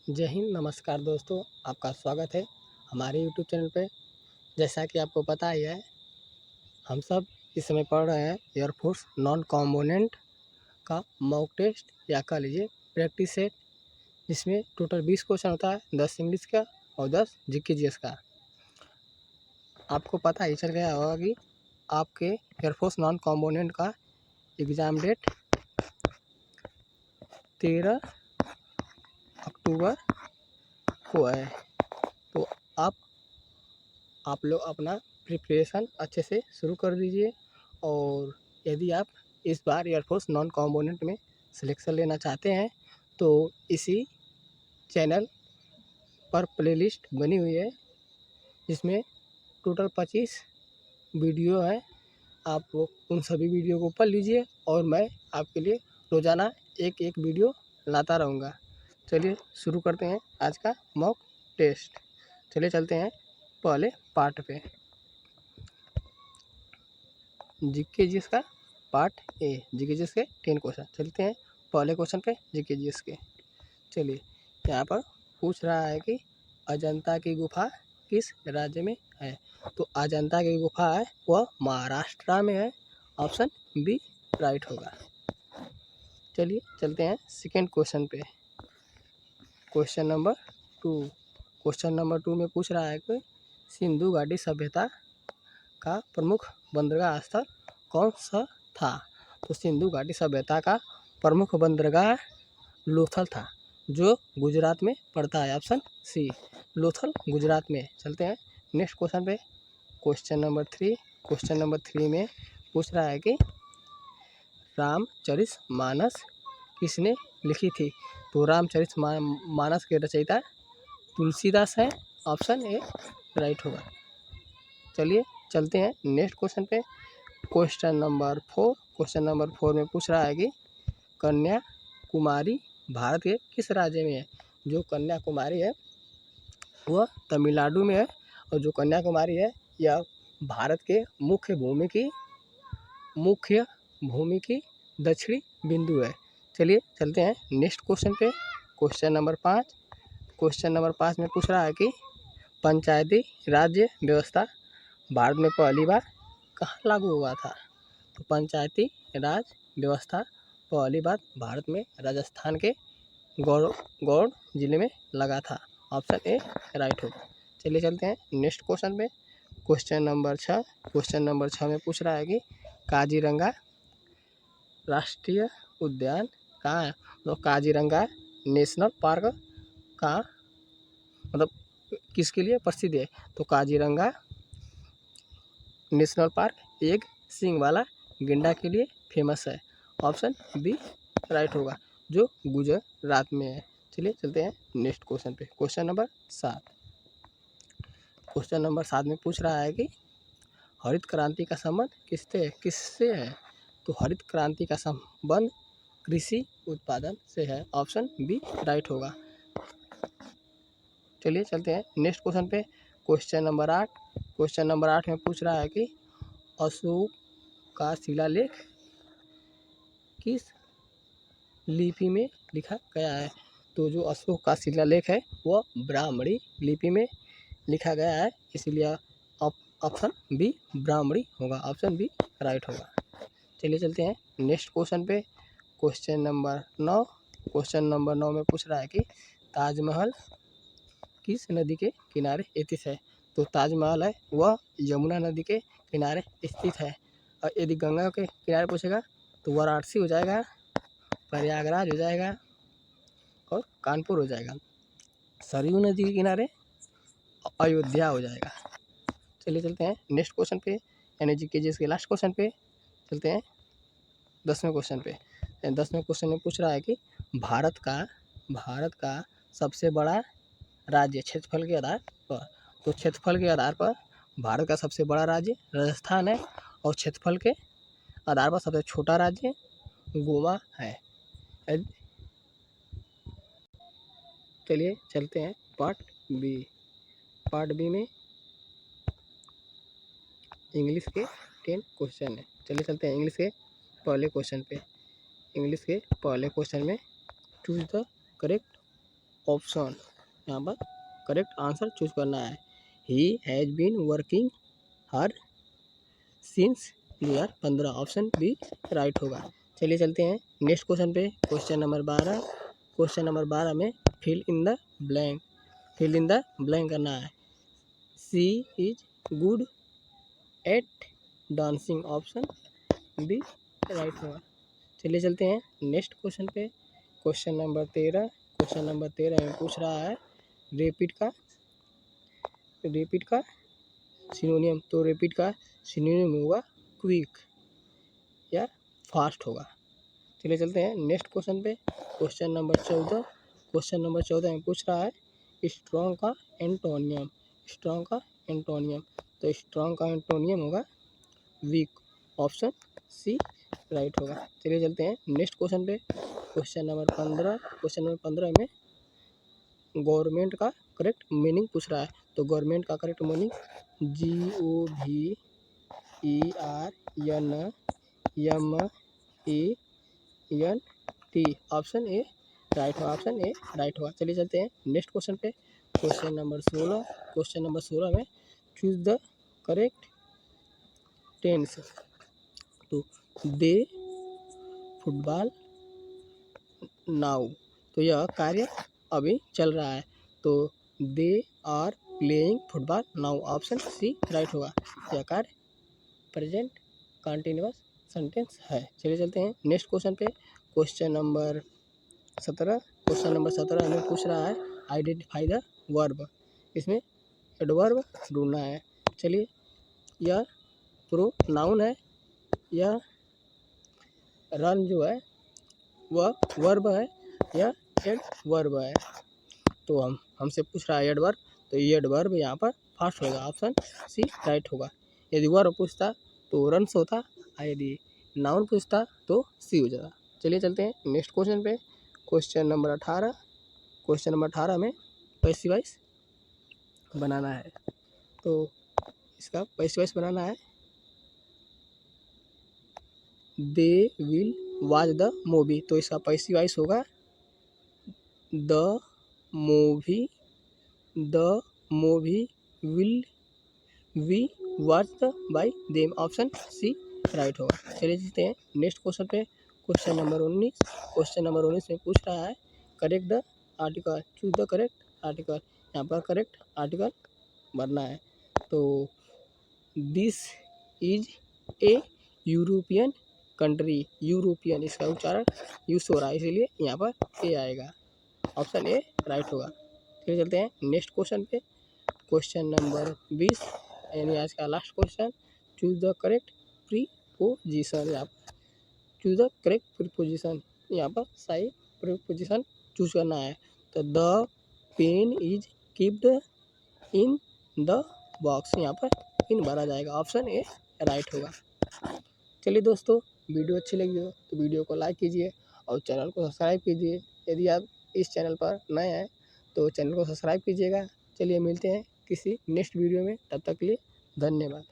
जय हिंद, नमस्कार दोस्तों, आपका स्वागत है हमारे यूट्यूब चैनल पे। जैसा कि आपको पता ही है, हम सब इस समय पढ़ रहे हैं एयरफोर्स नॉन कॉम्पोनेंट का मॉक टेस्ट या कह लीजिए प्रैक्टिस सेट, जिसमें टोटल 20 क्वेश्चन होता है, 10 इंग्लिश का और 10 जीके जीएस का। आपको पता ही चल गया होगा कि आपके एयरफोर्स नॉन कॉम्पोनेंट का एग्ज़ाम डेट 13 अक्टूबर को है। तो आप लोग अपना प्रिपरेशन अच्छे से शुरू कर दीजिए। और यदि आप इस बार एयरफोर्स नॉन कॉम्पोनेंट में सिलेक्शन लेना चाहते हैं तो इसी चैनल पर प्लेलिस्ट बनी हुई है, जिसमें टोटल 25 वीडियो है। आप उन सभी वीडियो को पढ़ लीजिए और मैं आपके लिए रोज़ाना एक एक वीडियो लाता रहूँगा। चलिए शुरू करते हैं आज का मॉक टेस्ट। चलिए चलते हैं पहले पार्ट पे, जीके जीएस का पार्ट ए। जीके जीएस के 10 क्वेश्चन। चलते हैं पहले क्वेश्चन पे जीके जीएस के। चलिए, यहाँ पर पूछ रहा है कि अजंता की गुफा किस राज्य में है। तो अजंता की गुफा है वह महाराष्ट्र में है। ऑप्शन बी राइट होगा। चलिए चलते हैं सेकेंड क्वेश्चन पे, क्वेश्चन नंबर 2। क्वेश्चन नंबर 2 में पूछ रहा है कि सिंधु घाटी सभ्यता का प्रमुख बंदरगाह स्थल कौन सा था। तो सिंधु घाटी सभ्यता का प्रमुख बंदरगाह लोथल था, जो गुजरात में पड़ता है। ऑप्शन सी लोथल गुजरात में। चलते हैं नेक्स्ट क्वेश्चन पे, क्वेश्चन नंबर 3। क्वेश्चन नंबर 3 में पूछ रहा है कि रामचरितमानस किसने लिखी थी। तो रामचरितमानस के रचयिता तुलसीदास हैं। ऑप्शन ए राइट होगा। चलिए चलते हैं नेक्स्ट क्वेश्चन पे, क्वेश्चन नंबर 4। क्वेश्चन नंबर 4 में पूछ रहा है कि कन्याकुमारी भारत के किस राज्य में है। जो कन्याकुमारी है वह तमिलनाडु में है, और जो कन्याकुमारी है यह भारत के मुख्य भूमि की दक्षिणी बिंदु है। चलिए चलते हैं नेक्स्ट क्वेश्चन पे, क्वेश्चन नंबर 5। क्वेश्चन नंबर 5 में पूछ रहा है कि पंचायती राज्य व्यवस्था भारत में पहली बार कहाँ लागू हुआ था। तो पंचायती राज व्यवस्था पहली बार भारत में राजस्थान के गौड़ जिले में लगा था। ऑप्शन ए राइट होगा। चलिए चलते हैं नेक्स्ट क्वेश्चन पे, क्वेश्चन नंबर 6। क्वेश्चन नंबर 6 में पूछ रहा है कि काजीरंगा राष्ट्रीय उद्यान कहाँ है। तो काजीरंगा नेशनल पार्क का मतलब किसके लिए प्रसिद्ध है। तो काजीरंगा नेशनल पार्क एक सींग वाला गेंडा के लिए फेमस है। ऑप्शन बी राइट होगा, जो गुजरात में है। चलिए चलते हैं नेक्स्ट क्वेश्चन पे, क्वेश्चन नंबर 7। क्वेश्चन नंबर 7 में पूछ रहा है कि हरित क्रांति का संबंध किससे है। तो हरित क्रांति का संबंध कृषि उत्पादन से है। ऑप्शन बी राइट होगा। चलिए चलते हैं नेक्स्ट क्वेश्चन पे, क्वेश्चन नंबर 8। क्वेश्चन नंबर 8 में पूछ रहा है कि अशोक का शिलालेख किस लिपि में लिखा गया है। तो जो अशोक का शिलालेख है वह ब्राह्मणी लिपि में लिखा गया है, इसीलिए ऑप्शन बी ब्राह्मणी होगा। ऑप्शन बी राइट होगा। चलिए चलते हैं नेक्स्ट क्वेश्चन पे, क्वेश्चन नंबर 9। क्वेश्चन नंबर 9 में पूछ रहा है कि ताजमहल किस नदी के किनारे स्थित है। तो ताजमहल है वह यमुना नदी के किनारे स्थित है। और यदि गंगा के किनारे पूछेगा तो वाराणसी हो जाएगा, प्रयागराज हो जाएगा और कानपुर हो जाएगा। सरयू नदी के किनारे अयोध्या हो जाएगा। चलिए चलते हैं नेक्स्ट क्वेश्चन पे, यानी जीके जीएस के लास्ट क्वेश्चन पे चलते हैं 10वें क्वेश्चन पे। 10वें क्वेश्चन में पूछ रहा है कि भारत का सबसे बड़ा राज्य क्षेत्रफल के आधार पर। तो क्षेत्रफल के आधार पर भारत का सबसे बड़ा राज्य राजस्थान है, और क्षेत्रफल के आधार पर सबसे छोटा राज्य गोवा है। चलिए चलते हैं पार्ट बी। पार्ट बी में इंग्लिश के 10 क्वेश्चन है। चलिए चलते हैं इंग्लिश के पहले क्वेश्चन पे। इंग्लिश के पहले क्वेश्चन में चूज द करेक्ट ऑप्शन, यहाँ पर करेक्ट आंसर चूज करना है। He has been working hard since 2015, option B right होगा। चलिए चलते हैं नेक्स्ट क्वेश्चन पे। Question number 12। क्वेश्चन नंबर 12 में fill in the blank, fill in the blank करना है। She is good at dancing, option B right होगा। चलिए चलते हैं नेक्स्ट क्वेश्चन पे। Question number 13। क्वेश्चन नंबर 13 में पूछ रहा है रेपिड का सिनोनियम। तो रेपिड का सिनोनियम होगा क्विक या फास्ट होगा। चलिए चलते हैं नेक्स्ट क्वेश्चन पे। Question number 14। क्वेश्चन नंबर 14 में पूछ रहा है स्ट्रॉन्ग का एंटोनियम, स्ट्रॉन्ग का एंटोनियम। तो स्ट्रॉन्ग का एंटोनियम होगा वीक, ऑप्शन सी राइट होगा। चलिए चलते हैं नेक्स्ट क्वेश्चन पे। Question number 15। क्वेश्चन नंबर 15 में गवर्नमेंट का करेक्ट मीनिंग पूछ रहा है। तो गवर्नमेंट का correct meaning GOVERNMENT, option A right होगा, ऑप्शन ए राइट होगा। चलिए चलते हैं नेक्स्ट क्वेश्चन पे। Question number 16। क्वेश्चन नंबर 16 में चूज द करेक्ट टेंस। तो दे फुटबॉल नाउ, तो यह कार्य अभी चल रहा है। तो they are playing football now, option C right होगा। यह कार्य प्रेजेंट कंटिन्यूअस सेंटेंस है। चलिए चलते हैं नेक्स्ट क्वेश्चन पे। Question number 17। क्वेश्चन नंबर 17 हमें पूछ रहा है आइडेंटिफाई द वर्ब, इसमें एडवर्ब ढूंढना है। चलिए, यह प्रोनाउन है, यह रन जो है वह वर्ब है, यह एडवर्ब है। तो हमसे पूछ रहा है एडवर्ब, तो ये एडवर्ब यहाँ पर फास्ट होगा, ऑप्शन सी राइट होगा। यदि वर्ब पूछता तो रन्स होता, और यदि नाउन पूछता तो सी हो जाता। चलिए चलते हैं नेक्स्ट क्वेश्चन पे। Question number 18। क्वेश्चन नंबर 18 में पैसिव वॉइस बनाना है। तो इसका पैसिव वॉइस बनाना है they will watch the movie. तो इसका पैसिव वॉइस होगा the movie will be watched by them, option C right होगा। चलिए चलते हैं नेक्स्ट क्वेश्चन पे। Question number 19। क्वेश्चन नंबर 19 में पूछ रहा है correct the article, choose the correct article. यहाँ पर करेक्ट आर्टिकल भरना है। तो this is a European country, European इसका उच्चारण यूज हो रहा है, इसीलिए यहाँ पर ए आएगा, ऑप्शन ए राइट होगा। फिर चलते हैं नेक्स्ट क्वेश्चन पे। क्वेश्चन नंबर 20 यानी आज का last question. Choose the correct preposition, यहाँ पर चूज द करेक्ट प्रीपोजिशन, यहाँ पर सही प्रीपोजिशन चूज करना है। तो the pen is keeped in the box, यहाँ पर इन भरा जाएगा, ऑप्शन ए राइट होगा। चलिए दोस्तों, वीडियो अच्छी लगी हो तो वीडियो को लाइक कीजिए और चैनल को सब्सक्राइब कीजिए। यदि आप इस चैनल पर नए हैं तो चैनल को सब्सक्राइब कीजिएगा। चलिए मिलते हैं किसी नेक्स्ट वीडियो में, तब तक के लिए धन्यवाद।